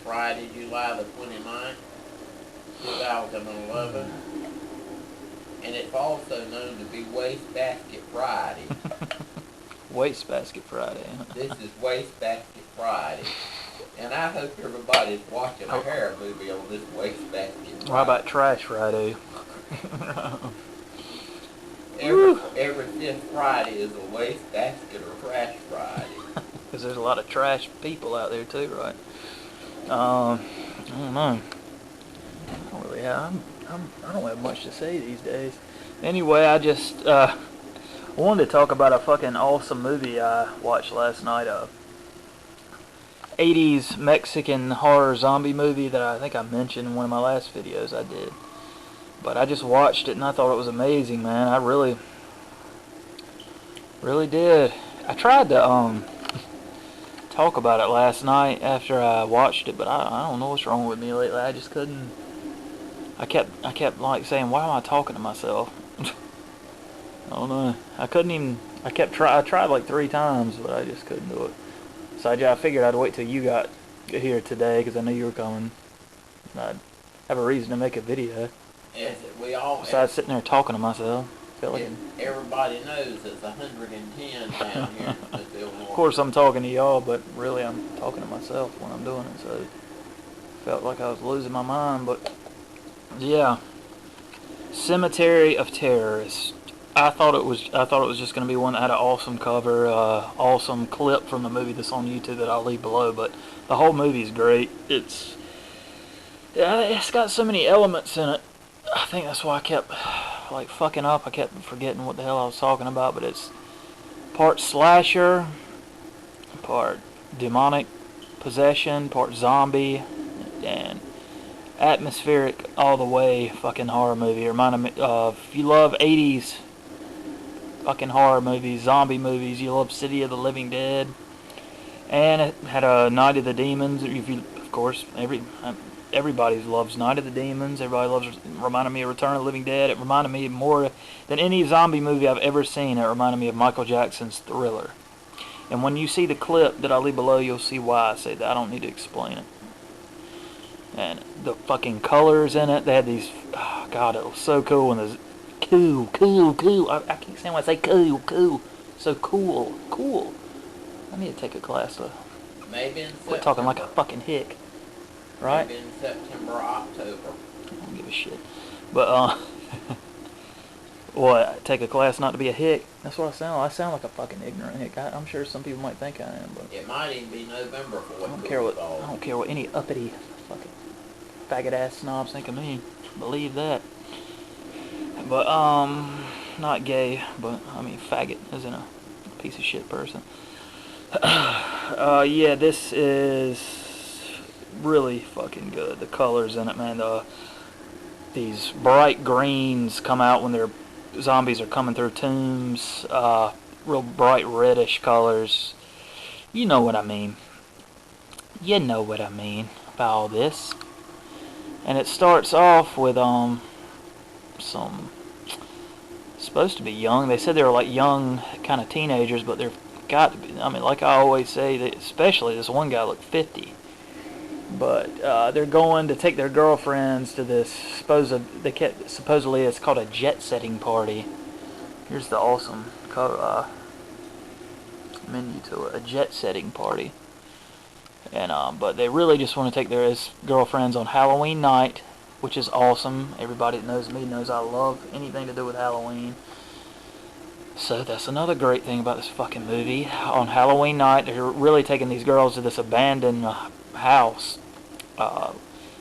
Friday, July the 29th, 2011. And it's also known to be Wastebasket Friday. Wastebasket Friday. This is Wastebasket Friday. And I hope everybody's watching a horror movie on this Wastebasket Friday. How about Trash Friday? Every fifth Friday is a Wastebasket or Trash Friday. Because there's a lot of trash people out there too, right? I don't know. I don't really have. I don't have much to say these days. Anyway, I just wanted to talk about a fucking awesome movie I watched last night. 80s Mexican horror zombie movie that I think I mentioned in one of my last videos I did. But I just watched it and I thought it was amazing, man. I really did. I tried to talk about it last night after I watched it, but I don't know what's wrong with me lately. I just couldn't. I kept like saying, why am I talking to myself? I don't know. I tried like 3 times, but I just couldn't do it. So I figured I'd wait till you got here today because I knew you were coming. I'd have a reason to make a video. Yes, we all. Besides sitting there talking to myself. Everybody knows it's 110 down here in Smithfield, North. Of course I'm talking to y'all, but really I'm talking to myself when I'm doing it. So felt like I was losing my mind, but yeah. Cemetery of Terrors. I thought it was just going to be one that had an awesome cover, awesome clip from the movie that's on YouTube that I'll leave below. But the whole movie's great. It's got so many elements in it. I think that's why I kept like fucking up. I kept forgetting what the hell I was talking about. But it's part slasher, part demonic possession, part zombie, and atmospheric all the way fucking horror movie. It reminded me of, if you love 80s fucking horror movies, zombie movies, you love City of the Living Dead, and it had a Night of the Demons. Of course, everybody loves Night of the Demons. Everybody loves. Reminded me of Return of the Living Dead. It reminded me more than any zombie movie I've ever seen. It reminded me of Michael Jackson's Thriller. And when you see the clip that I'll leave below, you'll see why I say that. I don't need to explain it. And the fucking colors in it, they had these, oh God, it was so cool. And there's cool. I keep saying when I say cool. So cool. I need to take a class to Maybe in September. quit talking like a fucking hick. Right? Maybe in September or October. I don't give a shit. But, what, take a class not to be a hick? That's what I sound like. I sound like a fucking ignorant hick. I'm sure some people might think I am, but it might even be November for what I don't care what any uppity fucking faggot ass snobs think of me. Believe that. But not gay, but I mean faggot as in a piece of shit person. Yeah, this is really fucking good. The colors in it, man. These bright greens come out when their zombies are coming through tombs. Real bright reddish colors. You know what I mean. You know what I mean about all this. And it starts off with some supposed to be young. They said they were like young kind of teenagers, but they've got to be. I mean, like I always say, especially this one guy looked 50. But they're going to take their girlfriends to this supposedly it's called a jet setting party. Here's the awesome menu to it, a jet setting party. And but they really just want to take their girlfriends on Halloween night, which is awesome. Everybody that knows me knows I love anything to do with Halloween. So that's another great thing about this fucking movie. On Halloween night, they're really taking these girls to this abandoned house.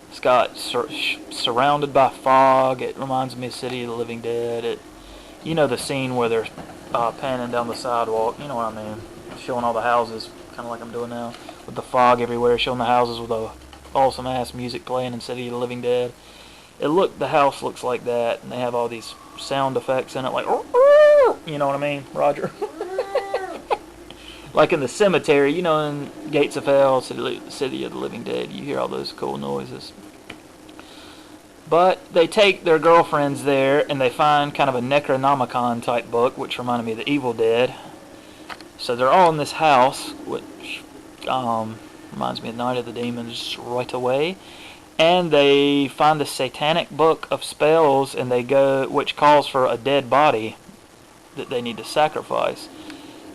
It's got surrounded by fog. It reminds me of City of the Living Dead. You know the scene where they're panning down the sidewalk. You know what I mean? Showing all the houses, kind of like I'm doing now, with the fog everywhere, showing the houses with the awesome ass music playing in City of the Living Dead. The house looks like that, and they have all these sound effects in it, like, you know what I mean, Roger? Like in the cemetery, you know, in Gates of Hell, City of the Living Dead, you hear all those cool noises. But they take their girlfriends there, and they find kind of a Necronomicon type book, which reminded me of the Evil Dead. So they're all in this house, which Reminds me of Night of the Demons right away. And they find the satanic book of spells, and they go, which calls for a dead body that they need to sacrifice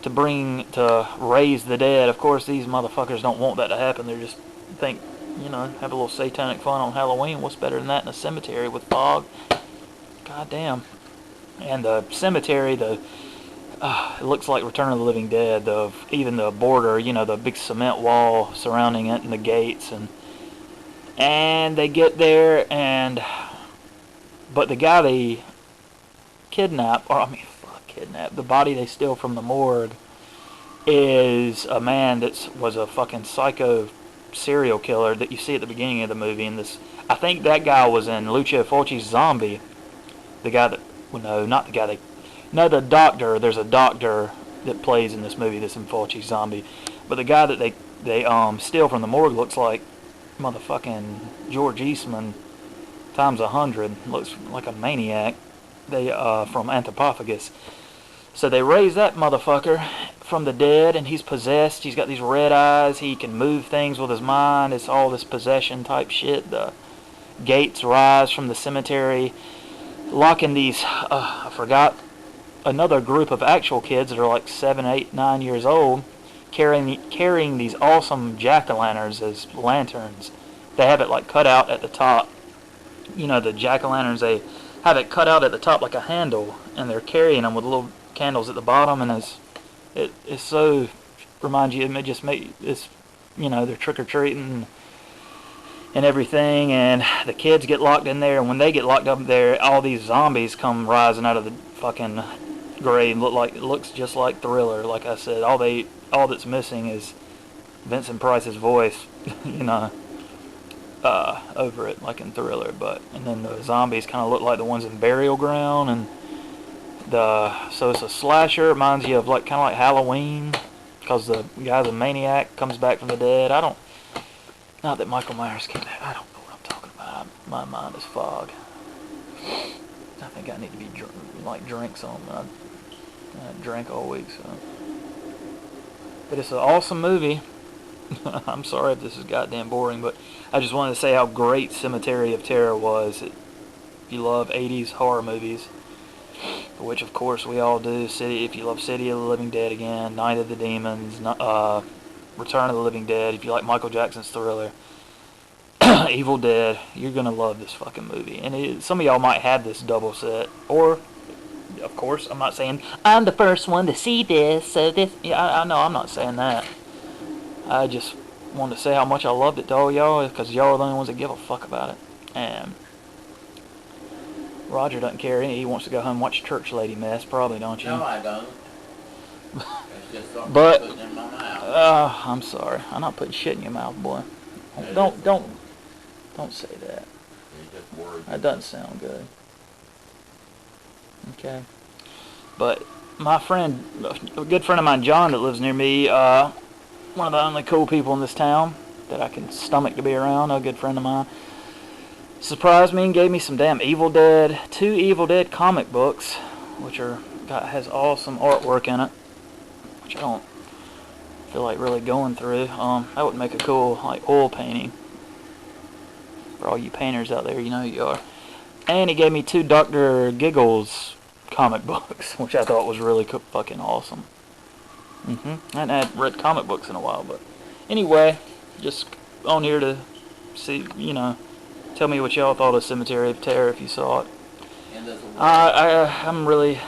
to raise the dead. Of course, these motherfuckers don't want that to happen. They just think, have a little satanic fun on Halloween. What's better than that in a cemetery with fog? God damn. And the cemetery, it looks like Return of the Living Dead. Even the border, the big cement wall surrounding it, and the gates, and they get there, but the guy they kidnap, the body they steal from the morgue is a man that was a fucking psycho serial killer that you see at the beginning of the movie. And I think that guy was in Lucio Fulci's Zombie. The guy that, well, no, not the guy that, no, the doctor. There's a doctor that plays in this movie that's in Fulci's Zombie. But the guy that they steal from the morgue looks like motherfucking George Eastman times 100. Looks like a maniac. They from Anthropophagus. So they raise that motherfucker from the dead, and he's possessed. He's got these red eyes. He can move things with his mind. It's all this possession type shit. The gates rise from the cemetery, locking these, I forgot, another group of actual kids that are like 7, 8, 9 years old, carrying these awesome jack-o'-lanterns as lanterns. They have it like cut out at the top. The jack-o'-lanterns, they have it cut out at the top like a handle, and they're carrying them with little candles at the bottom, and it's so reminds you, it just make this, they're trick-or-treating and everything, and the kids get locked in there, and when they get locked up there, all these zombies come rising out of the fucking grave. It looks just like Thriller. Like I said, all that's missing is Vincent Price's voice, over it, like in Thriller. And then the zombies kind of look like the ones in Burial Ground, and so it's a slasher. It reminds you of kind of like Halloween, because the guy's a maniac, comes back from the dead. Not that Michael Myers came back. I don't know what I'm talking about. My mind is fog. I think I need to be drink some. I drank all week, so. But it's an awesome movie. I'm sorry if this is goddamn boring, but I just wanted to say how great Cemetery of Terror was. If you love 80s horror movies, which of course we all do. If you love City of the Living Dead again, Night of the Demons, Return of the Living Dead, if you like Michael Jackson's Thriller, Evil Dead, you're gonna love this fucking movie. And some of y'all might have this double set, or, of course, I'm not saying I'm the first one to see this, so this, I know I'm not saying that. I just wanted to say how much I loved it to all y'all, because y'all are the only ones that give a fuck about it. And Roger doesn't care. He wants to go home and watch Church Lady mess, probably, don't you? No, I don't. It's just something But, putting in my mouth. I'm sorry. I'm not putting shit in your mouth, boy. Don't say that. Just words. That doesn't sound good. Okay. But my friend, a good friend of mine, John, that lives near me, one of the only cool people in this town that I can stomach to be around, a good friend of mine, surprised me and gave me some damn two Evil Dead comic books, which has awesome artwork in it, which I don't feel like really going through. That would make a cool oil painting for all you painters out there. You know who you are. And he gave me 2 Dr. Giggles comic books, which I thought was really fucking awesome. I hadn't read comic books in a while, but anyway, just on here to see, tell me what y'all thought of Cemetery of Terror if you saw it. I'm really,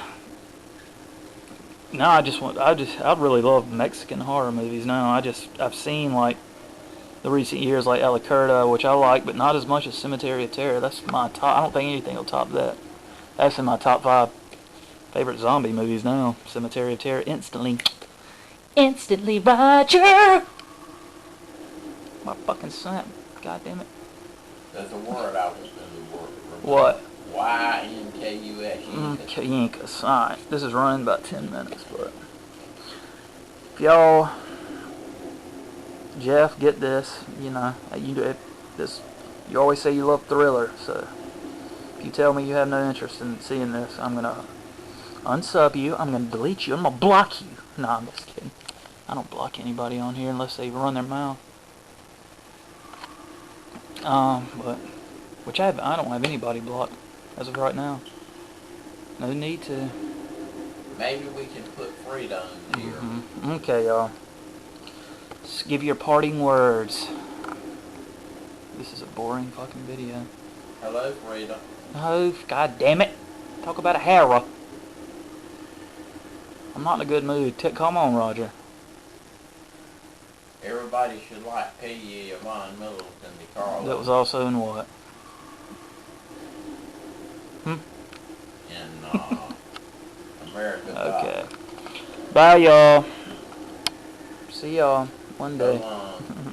no, I really love Mexican horror movies now. I've seen the recent years like La Curda, which I like, but not as much as Cemetery of Terror. That's my top. I don't think anything will top that. That's in my top 5 favorite zombie movies now. Cemetery of Terror, instantly, Roger. My fucking snap. God damn it. There's a word I was going to work. What? Y-N-K-U-S. Yankus. Alright, this is running about 10 minutes, but if y'all, Jeff, get this, you do it. You always say you love Thriller, so if you tell me you have no interest in seeing this, I'm gonna unsub you, I'm gonna delete you, I'm gonna block you. No, I'm just kidding. I don't block anybody on here unless they run their mouth. But which I don't have anybody blocked as of right now. No need to. Maybe we can put Frida on here. Okay, y'all. Just give your parting words. This is a boring fucking video. Hello, Frida. Oh, god damn it. Talk about a Hera. I'm not in a good mood. Come on, Roger. Everybody should like Peggy Yvonne Middleton DeCarlo. That was also in what? In America. Okay. Bye, y'all. See y'all one day. So long.